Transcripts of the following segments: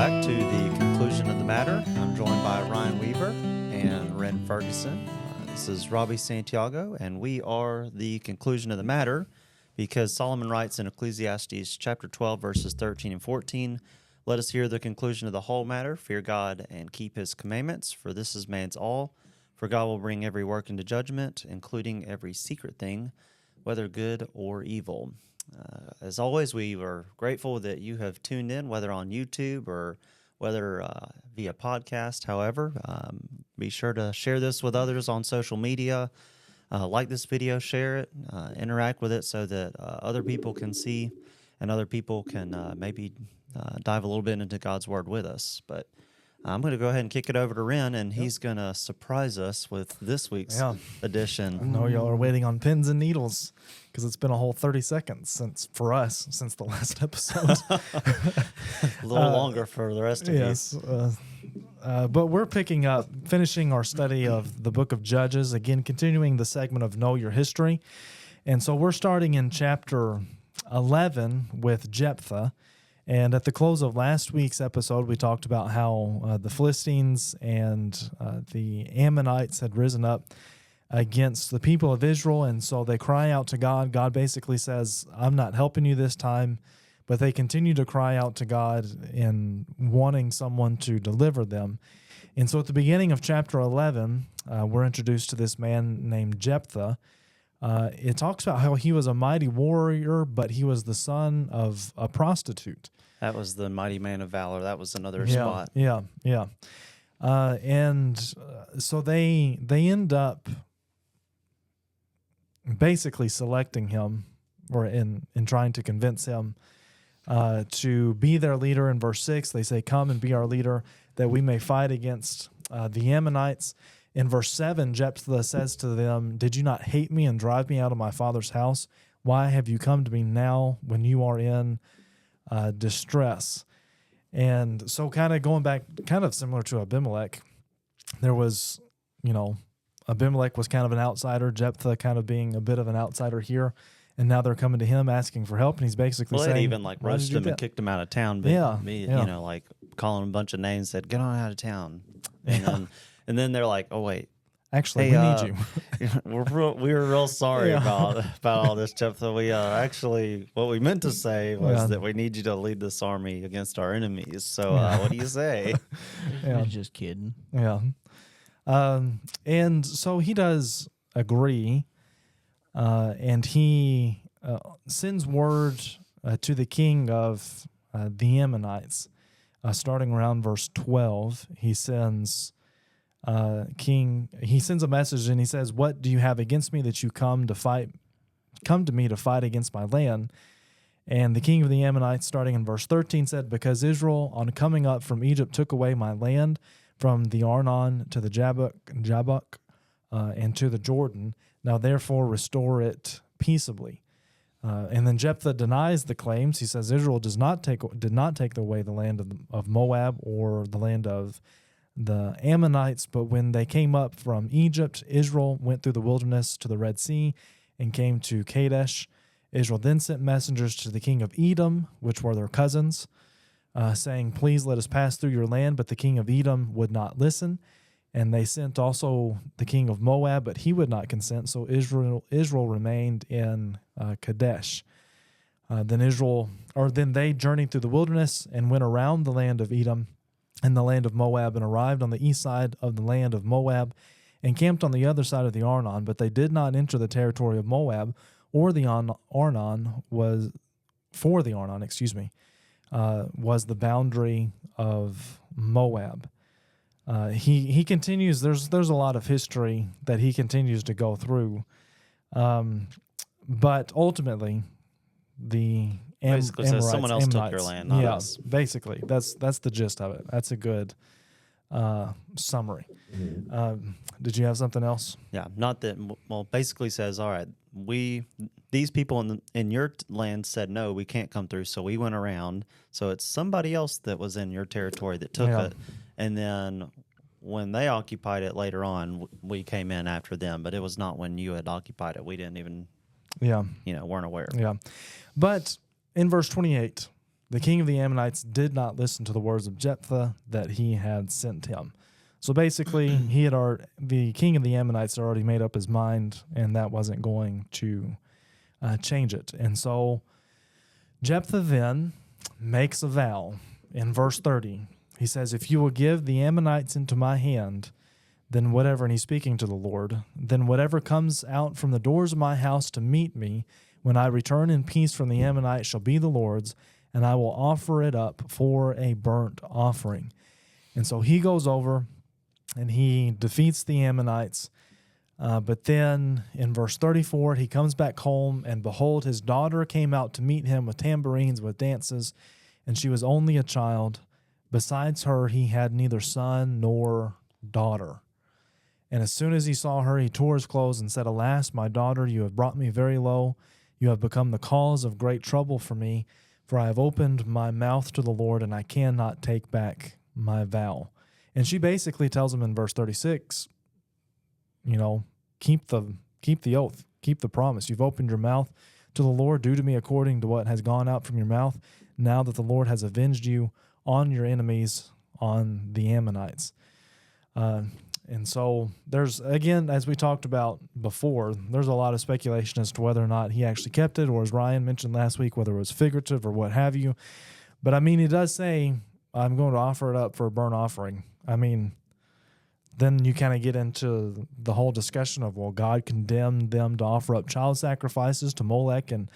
back to the conclusion of the matter. I'm joined by Ryan Weaver and Ren Ferguson. This is Robbie Santiago, and we are the conclusion of the matter because Solomon writes in Ecclesiastes chapter 12, verses 13 and 14, "Let us hear the conclusion of the whole matter. Fear God and keep his commandments, for this is man's all. For God will bring every work into judgment, including every secret thing, whether good or evil." As always, we are grateful that you have tuned in, whether on YouTube or whether via podcast. However, be sure to share this with others on social media. Like this video, share it, interact with it so that other people can see and other people can maybe dive a little bit into God's Word with us. But I'm going to go ahead and kick it over to Ren, and he's going to surprise us with this week's edition. I know y'all are waiting on pins and needles because it's been a whole 30 seconds since the last episode. A little longer for the rest of you. But we're finishing our study of the book of Judges, again, continuing the segment of Know Your History. And so we're starting in chapter 11 with Jephthah. And at the close of last week's episode, we talked about how the Philistines and the Ammonites had risen up against the people of Israel, and so they cry out to God. God basically says, "I'm not helping you this time," but they continue to cry out to God in wanting someone to deliver them. And so at the beginning of chapter 11, we're introduced to this man named Jephthah. It talks about how he was a mighty warrior, but he was the son of a prostitute. That was the mighty man of valor. That was another spot. Yeah. So they end up basically selecting him, or in trying to convince him to be their leader. In verse 6, they say, "Come and be our leader, that we may fight against the Ammonites." In verse 7, Jephthah says to them, "Did you not hate me and drive me out of my father's house? Why have you come to me now when you are in distress?" And so kind of going back, kind of similar to Abimelech, there was, Abimelech was kind of an outsider, Jephthah kind of being a bit of an outsider here. And now they're coming to him asking for help, and he's basically saying, they even roasted him and kicked him out of town. But calling him a bunch of names, said, "Get on out of town." And then they're like, "Oh wait, actually, we need you." we were real sorry about all this, Jephthah. We actually, what we meant to say was that we need you to lead this army against our enemies. So what do you say? Just kidding. Yeah. And so he does agree, and he sends word to the king of the Ammonites, starting around verse 12. He sends a message, and he says, "What do you have against me that you come to me to fight against my land?" And the king of the Ammonites, starting in verse 13, said, "Because Israel, on coming up from Egypt, took away my land from the Arnon to the Jabbok, and to the Jordan. Now therefore restore it peaceably." And then Jephthah denies the claims. He says Israel did not take away the land of Moab or the land of the Ammonites, but when they came up from Egypt, Israel went through the wilderness to the Red Sea and came to Kadesh. Israel then sent messengers to the king of Edom, which were their cousins, saying, "Please let us pass through your land." But the king of Edom would not listen. And they sent also the king of Moab, but he would not consent. So Israel remained in Kadesh. Then they journeyed through the wilderness and went around the land of Edom and the land of Moab, and arrived on the east side of the land of Moab and camped on the other side of the Arnon. But they did not enter the territory of Moab, or the Arnon was the boundary of Moab. He continues. There's a lot of history that he continues to go through, but ultimately, basically says someone else took your land, not us. Basically, that's the gist of it. That's a good summary. Did you have something else? Yeah, not that. Well, basically says, all right, these people in your land said no, we can't come through, so we went around. So it's somebody else that was in your territory that took it, and then when they occupied it later on, we came in after them. But it was not when you had occupied it. We didn't even, weren't aware. Yeah, but in verse 28, the king of the Ammonites did not listen to the words of Jephthah that he had sent him. So basically, the king of the Ammonites had already made up his mind, and that wasn't going to change it. And so Jephthah then makes a vow in verse 30. He says, if you will give the Ammonites into my hand, then whatever, and he's speaking to the Lord, then whatever comes out from the doors of my house to meet me when I return in peace from the Ammonites shall be the Lord's, and I will offer it up for a burnt offering. And so he goes over and he defeats the Ammonites. But then in verse 34, he comes back home, and behold, his daughter came out to meet him with tambourines, with dances, and she was only a child. Besides her, he had neither son nor daughter. And as soon as he saw her, he tore his clothes and said, Alas, my daughter, you have brought me very low. You have become the cause of great trouble for me, for I have opened my mouth to the Lord, and I cannot take back my vow. And she basically tells him in verse 36, keep the oath, keep the promise. You've opened your mouth to the Lord. Do to me according to what has gone out from your mouth, now that the Lord has avenged you on your enemies, on the Ammonites. And so there's, again, as we talked about before, there's a lot of speculation as to whether or not he actually kept it, or as Ryan mentioned last week, whether it was figurative or what have you. But, I mean, he does say, I'm going to offer it up for a burnt offering. I mean, then you kind of get into the whole discussion of, well, God condemned them to offer up child sacrifices to Molech and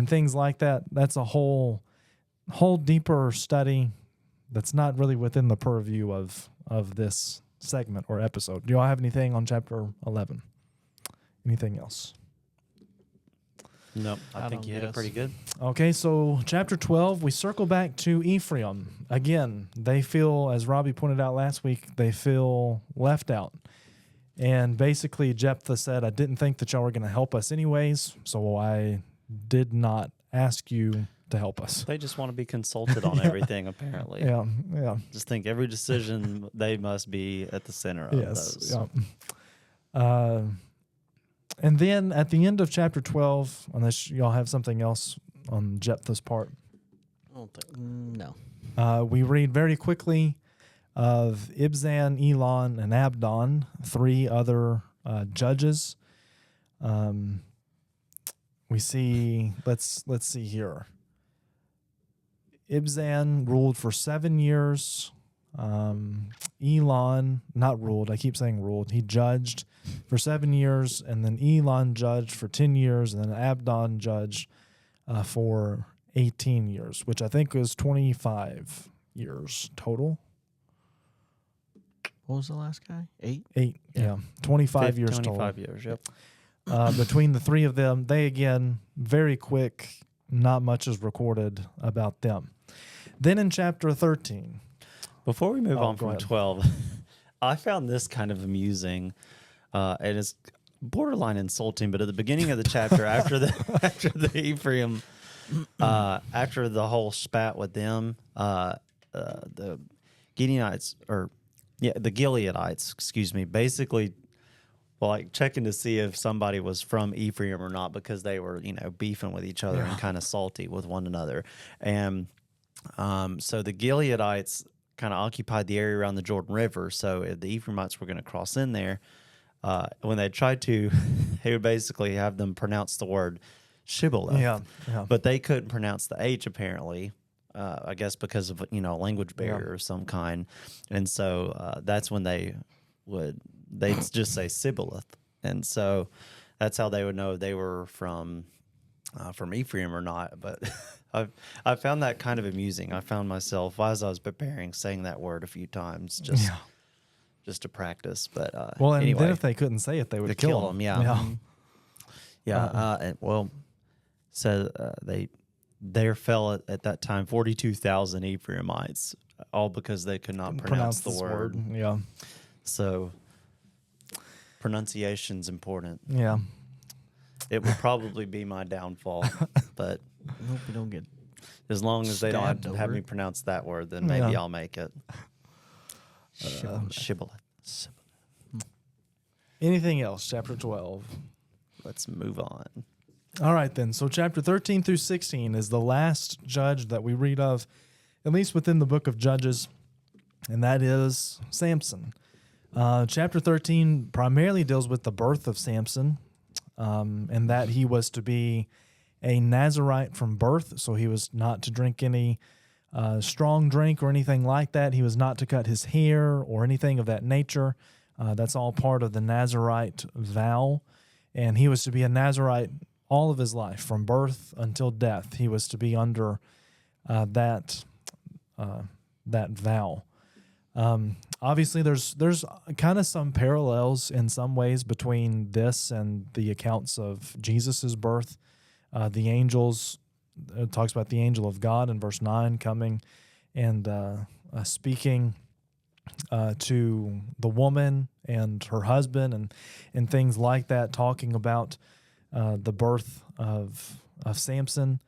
things like that. That's a whole deeper study that's not really within the purview of this segment or episode. Do y'all have anything on chapter 11? Anything else? No, I think you hit it pretty good. Okay, so chapter 12, we circle back to Ephraim. Again, they feel, as Robbie pointed out last week, they feel left out. And basically, Jephthah said, I didn't think that y'all were going to help us anyways, so I did not ask you to help us. They just want to be consulted on everything, apparently. Yeah. Just think every decision, they must be at the center of those. Yeah. And then at the end of chapter 12, unless y'all have something else on Jephthah's part, No. We read very quickly of Ibzan, Elon, and Abdon, 3 other judges. We see, let's see here. Ibzan ruled for 7 years. Elon, not ruled, I keep saying ruled, he judged for 7 years, and then Elon judged for 10 years, and then Abdon judged for 18 years, which I think was 25 years total. What was the last guy? 8? 8, yeah. 25 years total. 25 years, yep. Between the 3 of them, they, again, very quick, not much is recorded about them. Then in chapter 13. Before we move on go from ahead. 12, I found this kind of amusing. And it's borderline insulting, but at the beginning of the chapter, after the Ephraim, after the whole spat with them, the Gideonites, the Gileadites, basically, like checking to see if somebody was from Ephraim or not, because they were, beefing with each other and kind of salty with one another. And so the Gileadites kind of occupied the area around the Jordan River. So if the Ephraimites were going to cross in there, when they tried to, he would basically have them pronounce the word shibboleth. Yeah. But they couldn't pronounce the H, apparently, I guess because of, a language barrier of some kind. And so that's when they'd just say Sibboleth. And so that's how they would know they were from Ephraim or not. But I found that kind of amusing. I found myself, as I was preparing, saying that word a few times just to practice. But and anyway, then if they couldn't say it, they would kill them. So there fell at that time 42,000 Ephraimites, all because they could not pronounce the this word. Yeah. So pronunciation's important. Yeah. It would probably be my downfall, but I hope we don't get as long as they don't stabbed have over me it. pronounce that word, then maybe Yeah. I'll make it. Shibboleth. Anything else? Chapter 12. Let's move on. All right, then. So chapter 13 through 16 is the last judge that we read of, at least within the book of Judges, and that is Samson. Chapter 13 primarily deals with the birth of Samson, and that he was to be a Nazirite from birth, so he was not to drink any strong drink or anything like that. He was not to cut his hair or anything of that nature. That's all part of the Nazirite vow, and he was to be a Nazirite all of his life, from birth until death. He was to be under that vow. Obviously, there's kind of some parallels in some ways between this and the accounts of Jesus's birth. The angels, it talks about the angel of God in verse 9 coming and speaking to the woman and her husband and things like that, talking about the birth of Samson.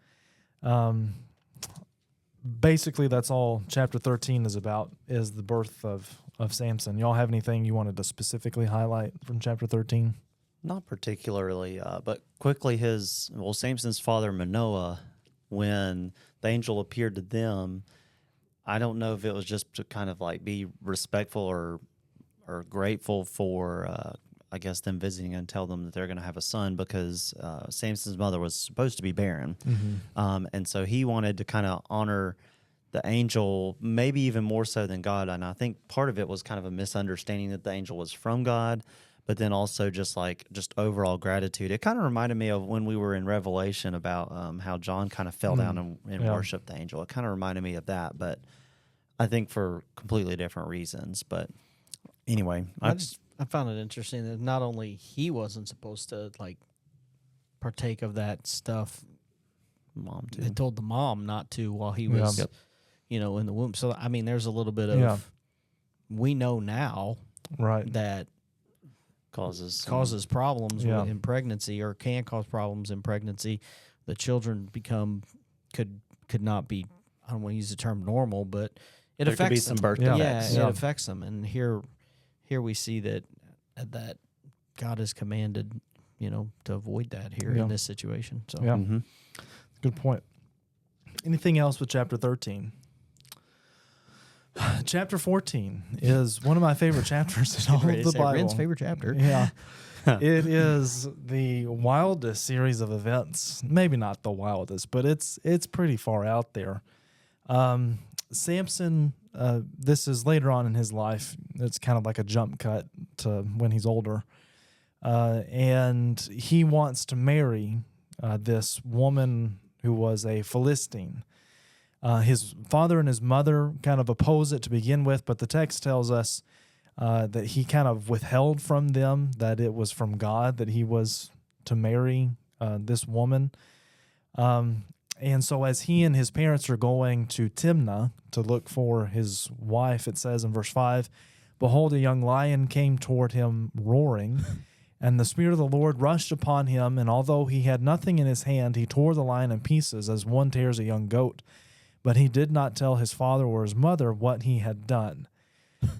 Basically, that's all chapter 13 is about, is the birth of Samson. Y'all have anything you wanted to specifically highlight from chapter 13? Not particularly, but quickly Samson's father Manoah, when the angel appeared to them, I don't know if it was just to kind of like be respectful or grateful for, I guess, them visiting and tell them that they're going to have a son, because Samson's mother was supposed to be barren. Mm-hmm. And so he wanted to kind of honor the angel, maybe even more so than God. And I think part of it was kind of a misunderstanding that the angel was from God, but then also just overall gratitude. It kind of reminded me of when we were in Revelation about how John kind of fell down and worshiped the angel. It kind of reminded me of that, but I think for completely different reasons. But anyway, I found it interesting that not only he wasn't supposed to like partake of that stuff, mom too. they told the mom not to while he was, in the womb. So I mean, there's a little bit of we know now, right, that causes problems in pregnancy, or can cause problems in pregnancy. The children could not be. I don't want to use the term normal, but it there affects could be them. some birth Yeah, defects. it affects them, and here we see that God has commanded, to avoid that here in this situation. So yeah, Mm-hmm. good point. Anything else with chapter 13? Chapter 14 is one of my favorite chapters in all of the Bible. Ren's favorite chapter. Yeah. It is the wildest series of events. Maybe not the wildest, but it's pretty far out there. Samson, this is later on in his life. It's kind of like a jump cut to when he's older. And he wants to marry this woman who was a Philistine. His father and his mother kind of oppose it to begin with, but the text tells us that he kind of withheld from them, that it was from God that he was to marry this woman. And so as he and his parents are going to Timnah to look for his wife, it says in verse 5, "Behold, a young lion came toward him roaring, and the Spirit of the Lord rushed upon him, and although he had nothing in his hand, he tore the lion in pieces as one tears a young goat. But he did not tell his father or his mother what he had done."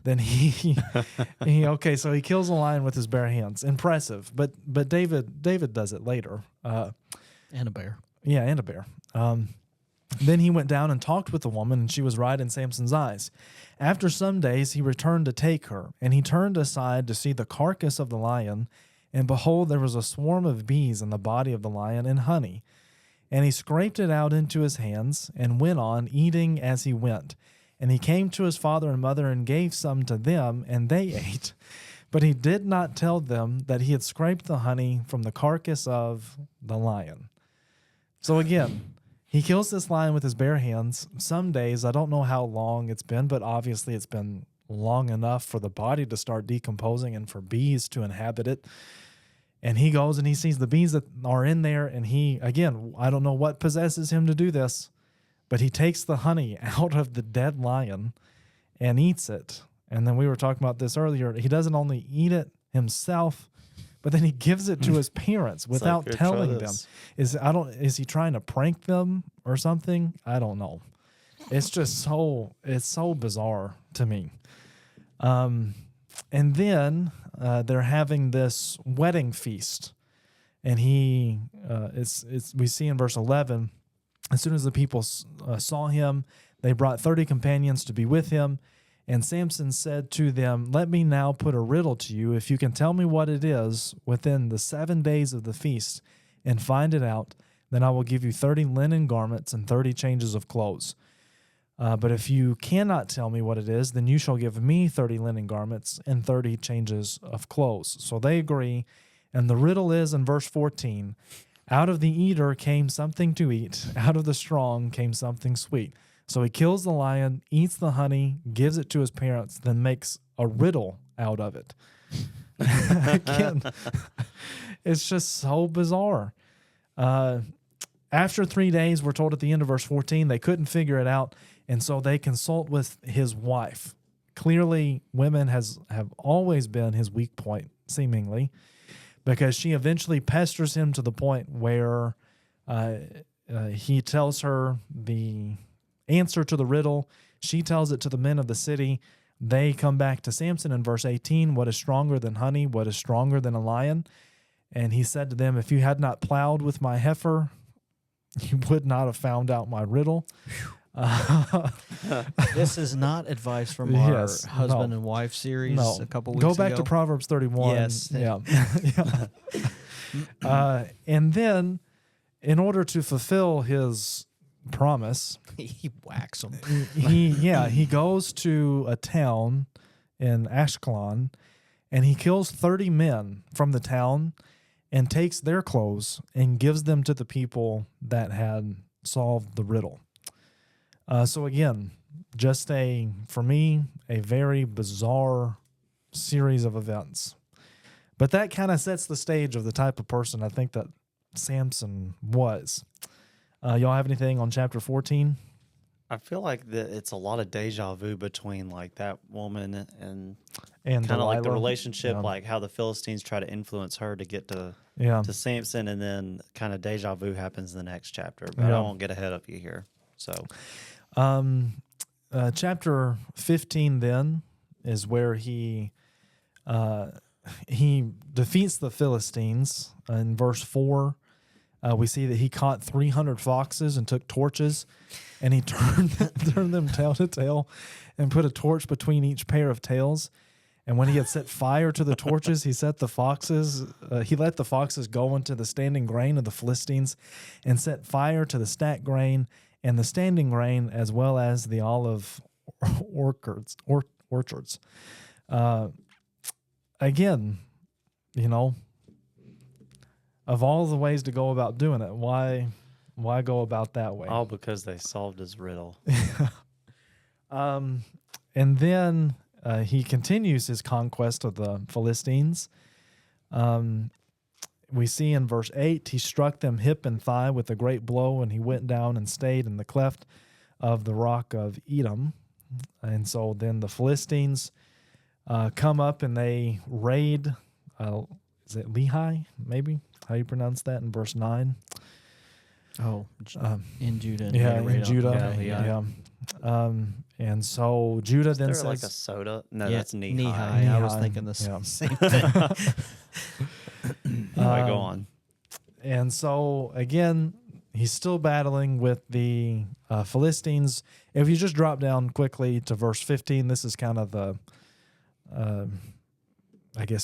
Then so he kills a lion with his bare hands. Impressive. But David does it later. And a bear. Yeah, and a bear. Then he went down and talked with the woman, and she was right in Samson's eyes. After some days he returned to take her, and he turned aside to see the carcass of the lion, and behold, there was a swarm of bees in the body of the lion and honey. And he scraped it out into his hands, and went on, eating as he went. And he came to his father and mother, and gave some to them, and they ate. But he did not tell them that he had scraped the honey from the carcass of the lion. So again, he kills this lion with his bare hands. Some days, I don't know how long it's been, but obviously it's been long enough for the body to start decomposing and for bees to inhabit it. And he goes and he sees the bees that are in there, and I don't know what possesses him to do this, but he takes the honey out of the dead lion and eats it. And then we were talking about this earlier. He doesn't only eat it himself, but then he gives it to his parents without telling them. Is he trying to prank them or something? I don't know. It's just it's so bizarre to me. And then they're having this wedding feast. And he, we see in verse 11, as soon as the people saw him, they brought 30 companions to be with him. And Samson said to them, "Let me now put a riddle to you. If you can tell me what it is within the 7 days of the feast and find it out, then I will give you 30 linen garments and 30 changes of clothes. But if you cannot tell me what it is, then you shall give me 30 linen garments and 30 changes of clothes." So they agree. And the riddle is in verse 14, "Out of the eater came something to eat. Out of the strong came something sweet." So he kills the lion, eats the honey, gives it to his parents, then makes a riddle out of it. Again, it's just so bizarre. After 3 days, we're told at the end of verse 14, they couldn't figure it out, and so they consult with his wife. Clearly, women have always been his weak point, seemingly, because she eventually pesters him to the point where he tells her the answer to the riddle. She tells it to the men of the city. They come back to Samson in verse 18. "What is stronger than honey? What is stronger than a lion?" And he said to them, "If you had not plowed with my heifer, you would not have found out my riddle." This is not advice from our husband and wife series a couple weeks ago. Go back to Proverbs 31. Yes. Yeah. And then, in order to fulfill his promise, he whacks them. he goes to a town in Ashkelon, and he kills 30 men from the town and takes their clothes and gives them to the people that had solved the riddle. So again, just for me, a very bizarre series of events. But that kind of sets the stage of the type of person I think that Samson was. Y'all have anything on chapter 14? I feel like it's a lot of deja vu between like that woman and kind of like the relationship, like how the Philistines try to influence her to get to Samson, and then kind of deja vu happens in the next chapter. But I won't get ahead of you here. So, chapter 15 then is where he defeats the Philistines. In verse 4, we see that he caught 300 foxes and took torches, and he turned them tail to tail and put a torch between each pair of tails. And when he had set fire to the torches, he let the foxes go into the standing grain of the Philistines and set fire to the stacked grain and the standing grain, as well as the olive orchards. Again, of all the ways to go about doing it, why go about that way? All because they solved his riddle. And then he continues his conquest of the Philistines. We see in verse 8, he struck them hip and thigh with a great blow, and he went down and stayed in the cleft of the rock of Edom. And so then the Philistines come up and they raid, is it Lehi, maybe? How you pronounce that in verse 9? Oh, in Judah. In Judah. Yeah. And so Judah then says, like a soda? No, that's Nehi. Nehi. I was thinking the same thing. Go on. And so again, he's still battling with the Philistines. If you just drop down quickly to verse 15, this is kind of the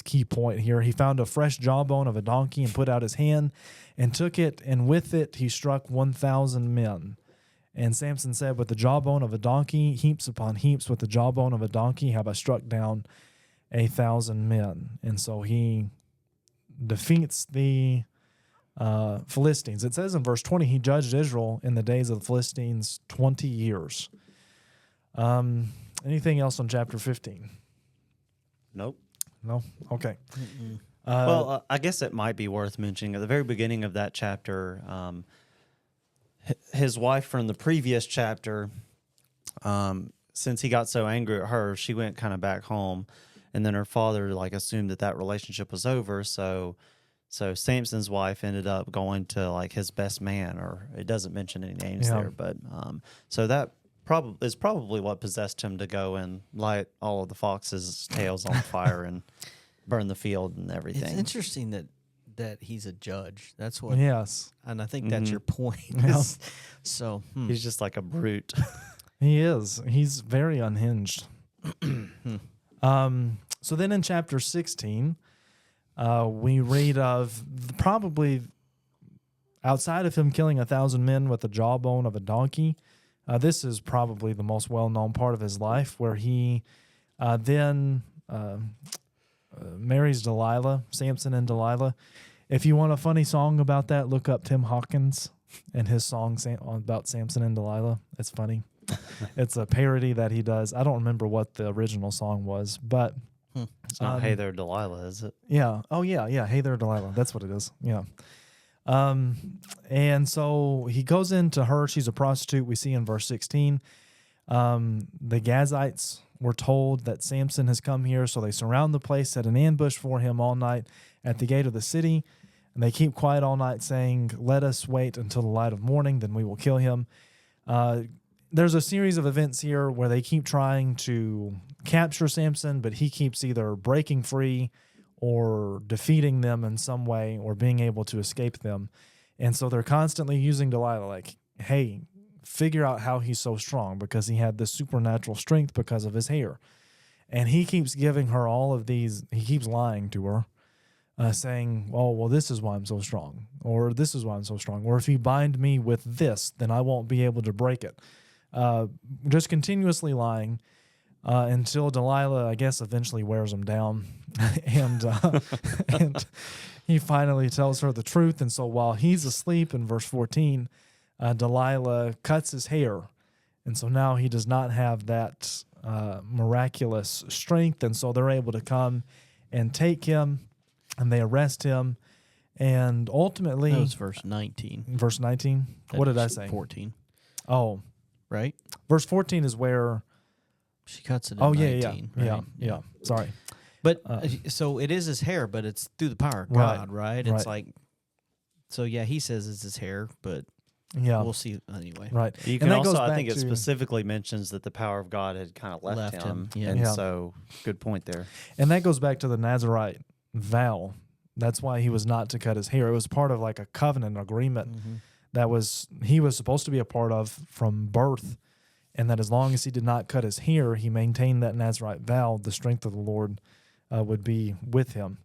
key point here. He found a fresh jawbone of a donkey and put out his hand and took it, and with it he struck 1,000 men. And Samson said, "With the jawbone of a donkey, heaps upon heaps, with the jawbone of a donkey have I struck down 1,000 men." And so he defeats the Philistines. It says in verse 20, he judged Israel in the days of the Philistines 20 years. Anything else on chapter 15? Nope. No? Okay. I guess it might be worth mentioning at the very beginning of that chapter, his wife from the previous chapter, since he got so angry at her, she went kind of back home, and then her father assumed that relationship was over. So Samson's wife ended up going to his best man, or it doesn't mention any names there, but so that is probably what possessed him to go and light all of the foxes' tails on fire and burn the field and everything. It's interesting that that he's a judge. That's what. Yes. And I think that's your point. Yeah. So He's just like a brute. He is. He's very unhinged. So then in chapter 16, we read of probably outside of him killing 1,000 men with the jawbone of a donkey. This is probably the most well-known part of his life, where he then marries Delilah, Samson and Delilah. If you want a funny song about that, look up Tim Hawkins and his song about Samson and Delilah. It's funny. It's a parody that he does. I don't remember what the original song was, but It's not Hey There, Delilah, is it? yeah. Oh, yeah. Hey There, Delilah. That's what it is. Yeah. And so he goes into her. She's a prostitute. We see in verse 16. The Gazites were told that Samson has come here, so they surround the place, set an ambush for him all night at the gate of the city. And they keep quiet all night, saying, "Let us wait until the light of morning, then we will kill him." There's a series of events here where they keep trying to capture Samson, but he keeps either breaking free or defeating them in some way or being able to escape them. And so they're constantly using Delilah, like, hey, figure out how he's so strong, because he had this supernatural strength because of his hair. And he keeps giving her all of these, he keeps lying to her, saying, oh, well, this is why I'm so strong, or this is why I'm so strong, or if you bind me with this, then I won't be able to break it. Just continuously lying until Delilah, I guess, eventually wears him down. and he finally tells her the truth. And so while he's asleep in verse 14, Delilah cuts his hair. And so now he does not have that miraculous strength. And so they're able to come and take him, and they arrest him. And ultimately... That was verse 19. Verse 19? What did I say? 14. Oh. Right? Verse 14 is where... She cuts it in 19. Right? Yeah. Sorry. But so it is his hair, but it's through the power of God, right? It's like... So, yeah, he says it's his hair, but we'll see anyway. Right. You can also, I think it specifically mentions that the power of God had kind of left him. Yeah. And so, good point there. And that goes back to the Nazirite vow. That's why he was not to cut his hair. It was part of like a covenant agreement that he was supposed to be a part of from birth, and that as long as he did not cut his hair, he maintained that Nazirite vow, the strength of the Lord would be with him.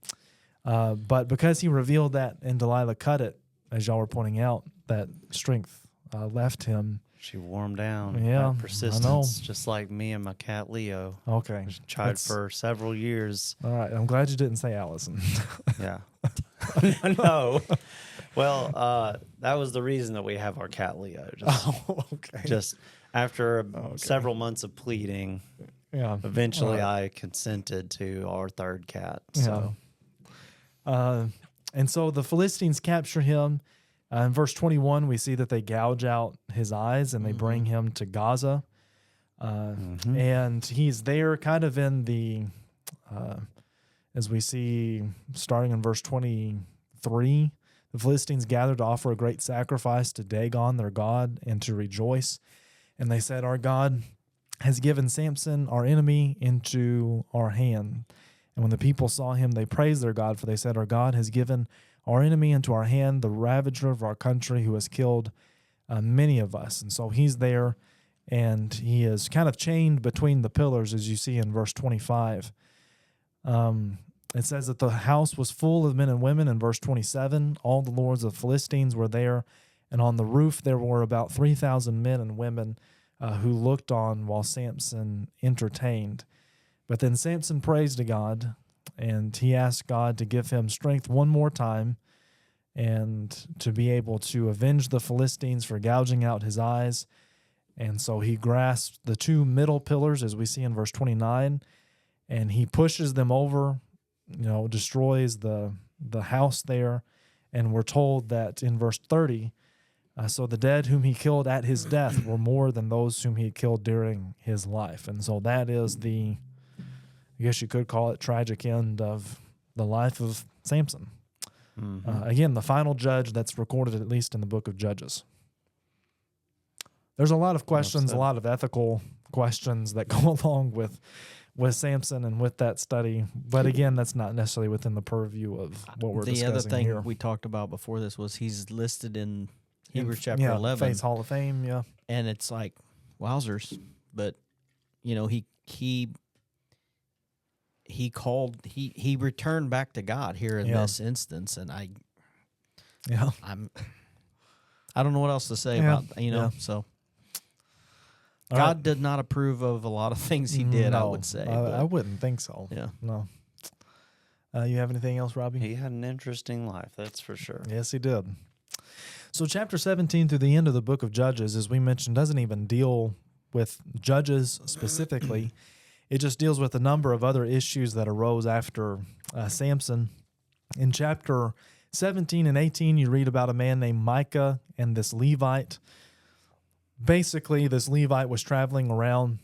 But because he revealed that and Delilah cut it, as y'all were pointing out, that strength left him. She wore him down. Yeah, persistence, I know. just like me and my cat Leo. Okay. Tried for several years. All right. I'm glad you didn't say Allison. Yeah. No. Well, that was the reason that we have our cat Leo. Just after several months of pleading, eventually I consented to our third cat. So. And so the Philistines capture him. In verse 21, we see that they gouge out his eyes and they bring him to Gaza. And he's there kind of in the, as we see starting in verse 23, the Philistines gathered to offer a great sacrifice to Dagon, their god, and to rejoice. And they said, our God has given Samson, our enemy, into our hand. And when the people saw him, they praised their God, for they said, our God has given our enemy into our hand, the ravager of our country, who has killed many of us. And so he's there, and he is kind of chained between the pillars, as you see in verse 25. It says that the house was full of men and women in verse 27. All the lords of the Philistines were there, and on the roof there were about 3,000 men and women who looked on while Samson entertained. But then Samson prays to God, and he asked God to give him strength one more time and to be able to avenge the Philistines for gouging out his eyes. And so he grasps the two middle pillars, as we see in verse 29, and he pushes them over, destroys the house there. And we're told that in verse 30, so the dead whom he killed at his death were more than those whom he had killed during his life. And so that is the, I guess you could call it, tragic end of the life of Samson. Again, the final judge that's recorded at least in the book of Judges. There's a lot of questions, a lot of ethical questions that go along with with Samson and with that study. But again, that's not necessarily within the purview of what we're discussing The other thing here. we talked about before this was he's listed in Hebrews chapter yeah, 11. Faith Hall of Fame, yeah. And it's like, wowzers. But, you know, he returned back to God here in this instance. And I don't know what else to say about, so. God did not approve of a lot of things he did, I would say. I wouldn't think so. Yeah. No. You have anything else, Robbie? He had an interesting life, that's for sure. Yes, he did. So chapter 17 through the end of the book of Judges, as we mentioned, doesn't even deal with judges specifically. It just deals with a number of other issues that arose after Samson. In chapter 17 and 18, you read about a man named Micah and this Levite. Basically, this Levite was traveling around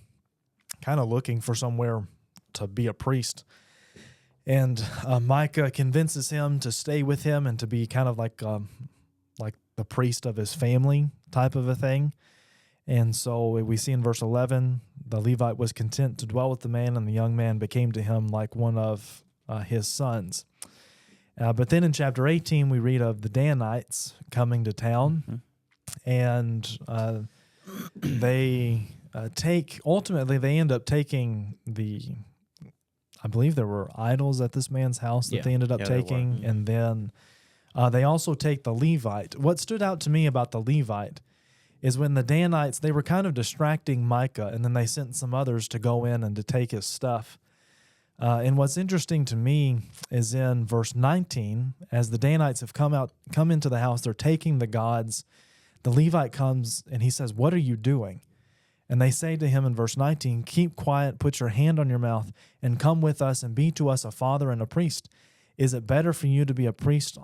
kind of looking for somewhere to be a priest. And Micah convinces him to stay with him and to be kind of like the priest of his family type of a thing. And so we see in verse 11, the Levite was content to dwell with the man, and the young man became to him like one of his sons. But then in chapter 18, we read of the Danites coming to town, and they they end up taking I believe there were idols at this man's house that they ended up taking, and then they also take the Levite. What stood out to me about the Levite is when the Danites, they were kind of distracting Micah, and then they sent some others to go in and to take his stuff. And what's interesting to me is in verse 19, as the Danites have come into the house, they're taking the gods. The Levite comes and he says, "What are you doing?" And they say to him in verse 19, "Keep quiet, put your hand on your mouth, and come with us and be to us a father and a priest. Is it better for you to be a priest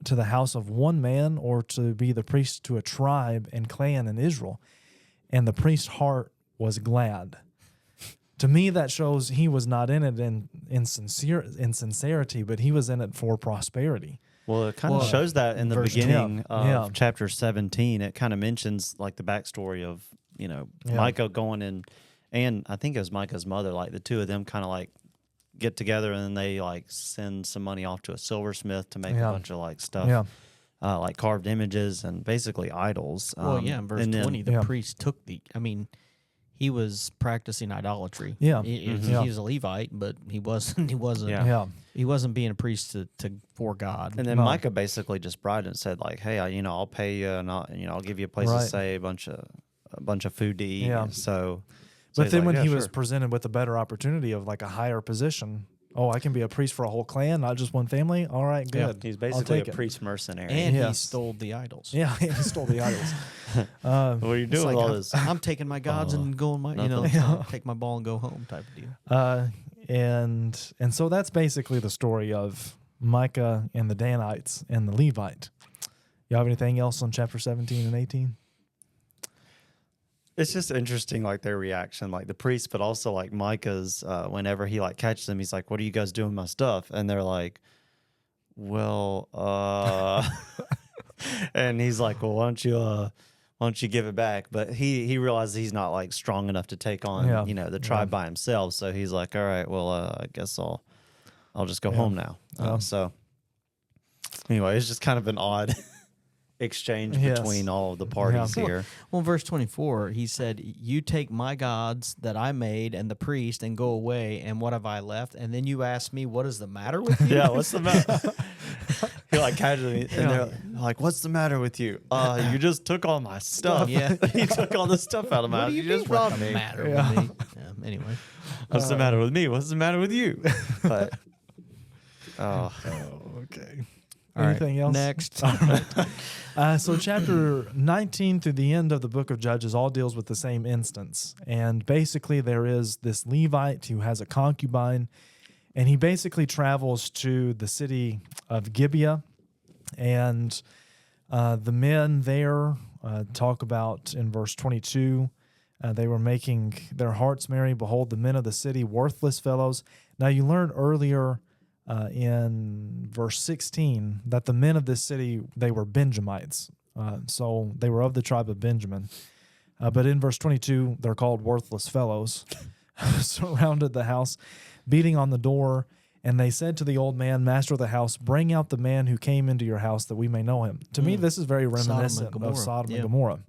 to the house of one man, or to be the priest to a tribe and clan in Israel?" And the priest's heart was glad. To me, that shows he was not in it in sincerity, but he was in it for prosperity. Well, it kind of shows that in the verse beginning 10. of chapter 17. It kind of mentions like the backstory of, Micah going in, and I think it was Micah's mother, like the two of them kind of like get together, and then they like send some money off to a silversmith to make a bunch of like stuff, like carved images and basically idols. In verse 20, the priest took he was practicing idolatry. Yeah. He was a Levite, but he wasn't being a priest for God. And then Micah basically just bribed and said like, "Hey, I'll pay you, and I'll give you a place to stay, a bunch of food to eat." Yeah. So but then when he was presented with a better opportunity of like a higher position, I can be a priest for a whole clan, not just one family. All right, good. He's basically a priest mercenary. And he stole the idols. Yeah, he stole the idols. What are you doing with all this? I'm taking my gods and going take my ball and go home type of deal. And so that's basically the story of Micah and the Danites and the Levite. You have anything else on chapter 17 and 18? It's just interesting, like their reaction, like the priest, but also like Micah's. Whenever he like catches them, he's like, "What are you guys doing with my stuff?" And they're like, "Well," and he's like, "Well, why don't you give it back?" But he realizes he's not like strong enough to take on the tribe by himself. So he's like, "All right, well, I guess I'll just go home now." So anyway, it's just kind of an odd exchange between all of the parties here. Well, in verse 24, he said, "You take my gods that I made and the priest and go away, and what have I left?" And then you ask me, "What is the matter with you?" Yeah, what's the matter? He like casually, and they're like, "What's the matter with you?" You just took all my stuff. Yeah, you took all the stuff out of my house. You just robbed me. Matter with me? Anyway, what's the matter with me? What's the matter with you? But okay. All Anything else? Next. So chapter 19 through the end of the book of Judges all deals with the same instance. And basically there is this Levite who has a concubine, and he basically travels to the city of Gibeah. And the men there talk about in verse 22, they were making their hearts merry. "Behold, the men of the city, worthless fellows." Now you learned earlier in verse 16 that the men of this city, they were Benjamites. So they were of the tribe of Benjamin. But in verse 22, they're called worthless fellows. surrounded the house, beating on the door. And they said to the old man, master of the house, bring out the man who came into your house that we may know him. To me, this is very reminiscent of Sodom and Gomorrah.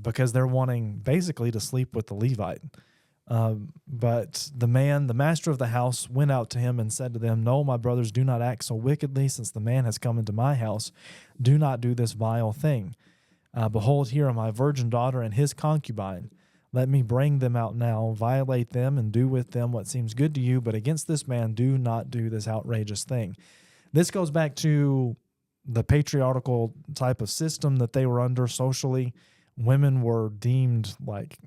Because they're wanting basically to sleep with the Levite. But the master of the house, went out to him and said to them, no, my brothers, do not act so wickedly, since the man has come into my house. Do not do this vile thing. Behold, here are my virgin daughter and his concubine. Let me bring them out now, violate them, and do with them what seems good to you. But against this man, do not do this outrageous thing. This goes back to the patriarchal type of system that they were under socially. Women were deemed like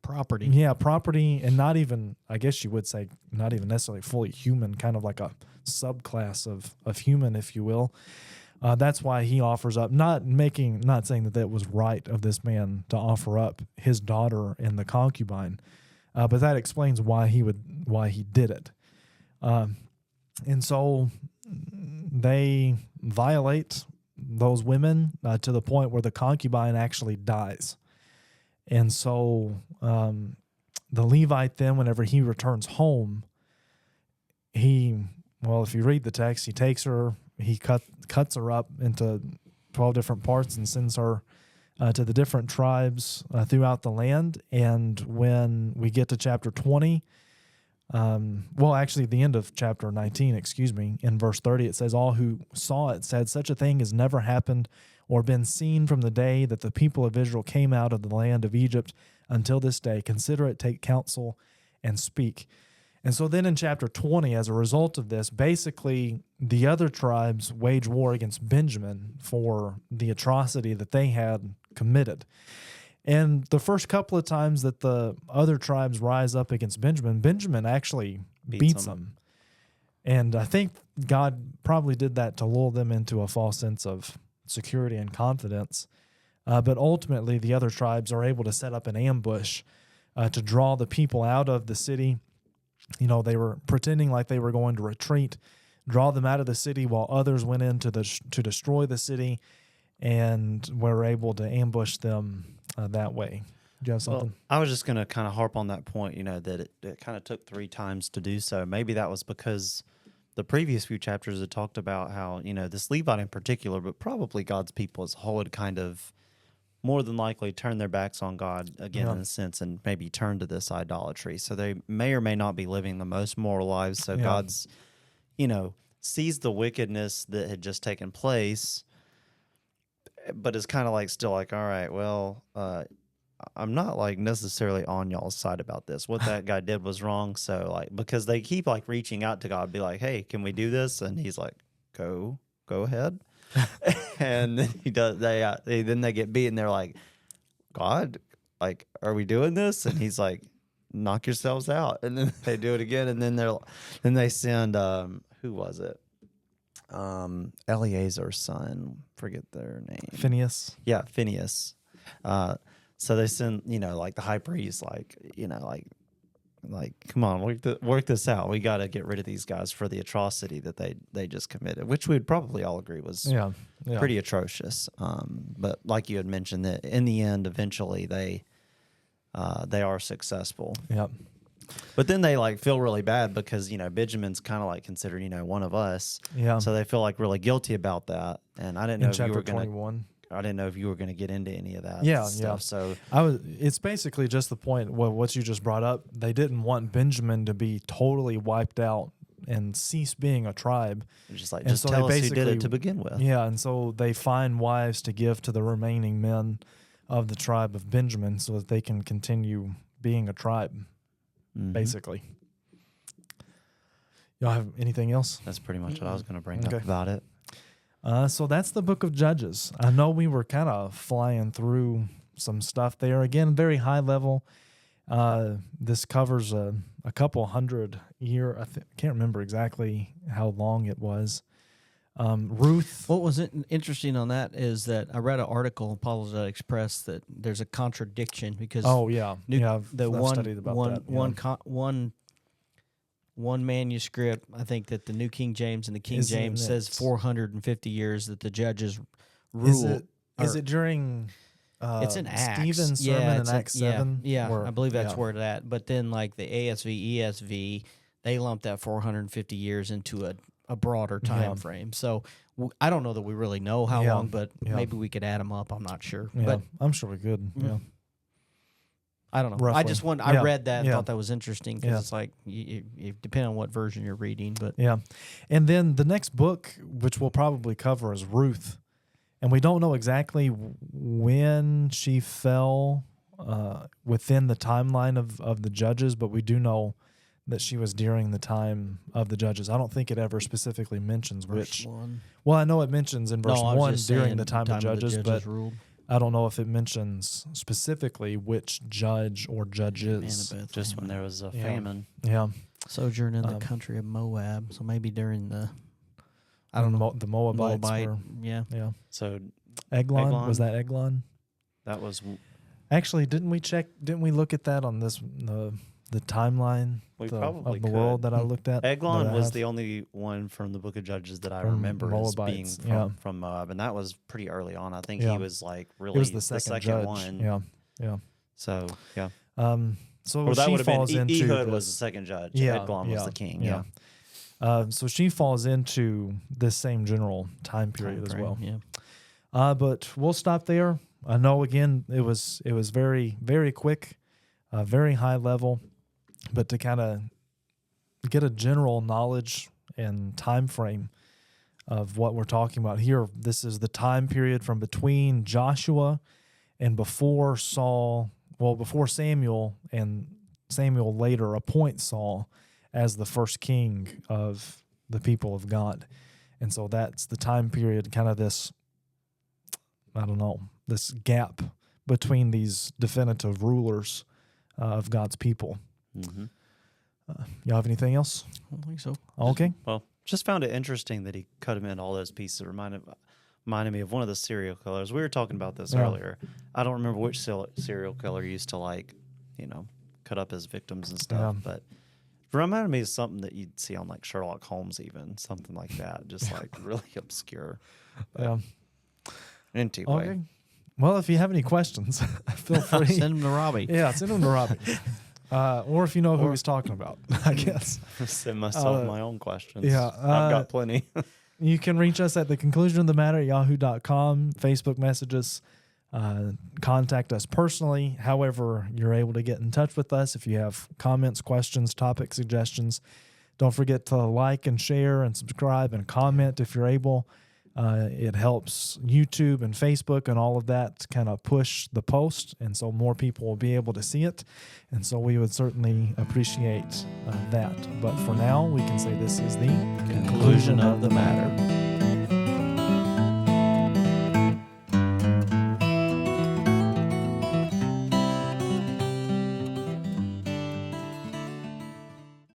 property. Yeah, property, and not even, I guess you would say, not even necessarily fully human, kind of like a subclass of human, if you will. That's why he offers up, not saying that was right of this man to offer up his daughter and the concubine, but that explains why he did it. And so they violate those women to the point where the concubine actually dies. And so the Levite then, whenever he returns home, if you read the text, he takes her, he cuts her up into 12 different parts and sends her to the different tribes throughout the land. And when we get to chapter 20, the end of chapter 19, in verse 30, it says, all who saw it said, such a thing has never happened or been seen from the day that the people of Israel came out of the land of Egypt until this day. Consider it, take counsel, and speak. And so then in chapter 20, as a result of this, basically the other tribes wage war against Benjamin for the atrocity that they had committed. And the first couple of times that the other tribes rise up against Benjamin, Benjamin actually beats them. And I think God probably did that to lull them into a false sense of security and confidence. But ultimately, the other tribes are able to set up an ambush to draw the people out of the city. You know, they were pretending like they were going to retreat, draw them out of the city while others went in to destroy the city, and were able to ambush them that way. Do you have something? Well, I was just going to kind of harp on that point, that it kind of took 3 times to do so. Maybe that was because the previous few chapters had talked about how, this Levite in particular, but probably God's people as a whole had kind of more than likely turn their backs on God again, in a sense, and maybe turn to this idolatry. So they may or may not be living the most moral lives. So God's, sees the wickedness that had just taken place, but it's kind of like still like, all right, well, I'm not like necessarily on y'all's side about this. What that guy did was wrong. So like, because they keep like reaching out to God, be like, hey, can we do this? And he's like, go ahead. And then he does. Then they get beat, and they're like, God, like, are we doing this? And he's like, knock yourselves out. And then they do it again, and then they send who was it? Eleazar's son, forget their name. Phineas. Yeah, Phineas. So they send, like the high priest, like, come on, work this out. We got to get rid of these guys for the atrocity that they just committed, which we'd probably all agree was pretty atrocious. But like you had mentioned, that in the end, eventually they are successful. Yep. But then they like feel really bad because Benjamin's kind of like considered one of us. Yeah. So they feel like really guilty about that. And I didn't know if you were going to. I didn't know if you were going to get into any of that stuff. Yeah. So it's basically just the point. What you just brought up. They didn't want Benjamin to be totally wiped out and cease being a tribe. Just like, just tell us who did it to begin with. Yeah, and so they find wives to give to the remaining men of the tribe of Benjamin so that they can continue being a tribe. Basically. Y'all have anything else? That's pretty much what I was going to bring up about it. So that's the book of Judges. I know we were kind of flying through some stuff there. Again, very high level. This covers a couple hundred year. I can't remember exactly how long it was. Ruth. What was interesting on that is that I read an article in Apologetics Press that there's a contradiction because I've studied about that. One manuscript, I think that the New King James and the King James says 450 years that the judges rule. Is it during It's in Acts. Stephen's sermon in Acts 7. Yeah, where- I believe that's yeah. where it's at. But then, like the ASV, ESV, they lump that 450 years into a broader time frame. So I don't know that we really know how long, but maybe we could add them up. I'm not sure. Yeah, But I'm sure we could. Yeah. I don't know. Roughly. I just I read that and Yeah. thought that was interesting because it's like you depending on what version you're reading. But Yeah. And then the next book, which we'll probably cover, is Ruth. And we don't know exactly when she fell within the timeline of the judges, but we do know that she was during the time of the judges. I don't think it ever specifically mentions verse which. 1. Well, I know it mentions in verse No, I was 1 just during saying the time of judges, but ruled. I don't know if it mentions specifically which judge or judges. Annabeth, Just when there was a famine. Yeah. sojourn in the country of Moab. So maybe during the I don't know The Moabites Moabite. were, Yeah. yeah. So Eglon? Eglon? Was that Eglon? that was Actually, didn't we look at that on this the timeline We of probably the world could. that I looked at? Eglon that I was have? the only one from the Book of Judges that I From remember as being Moabites, yeah. from Moab, and that was pretty early on. I think Yeah. he was like really It was the second judge. one. Yeah, yeah. So yeah, So or that she would have been falls into Ehud this- was the second judge. Yeah, Eglon was yeah, the king. yeah. Yeah. So she falls into this same general time period as Timeframe, well. Yeah. But we'll stop there. I know again it was very, very quick, very high level, but to kind of get a general knowledge and time frame of what we're talking about here, this is the time period from between Joshua and before Saul, before Samuel, and Samuel later appoints Saul as the first king of the people of God. And so that's the time period, kind of this, I don't know, this gap between these definitive rulers of God's people. Mm-hmm. Y'all have anything else? I don't think so. Okay. Well, just found it interesting that he cut him in all those pieces. It reminded me of one of the serial killers. We were talking about this earlier. I don't remember which serial killer used to cut up his victims and stuff, but it reminded me of something that you'd see on like Sherlock Holmes, even something like that, just like really obscure. Yeah. Anyway, Okay. Well, if you have any questions, feel free. Send them to Robbie. Yeah, send them to Robbie. Or if you know who he's talking about, I guess. send myself my own questions. yeah, I've got plenty. You can reach us at theconclusionofthematter at yahoo.com, Facebook messages, contact us personally. However, you're able to get in touch with us if you have comments, questions, topic suggestions. Don't forget to like and share and subscribe and comment if you're able. It helps YouTube and Facebook and all of that kind of push the post, and so more people will be able to see it. And so we would certainly appreciate that. But for now, we can say this is the Conclusion of the matter.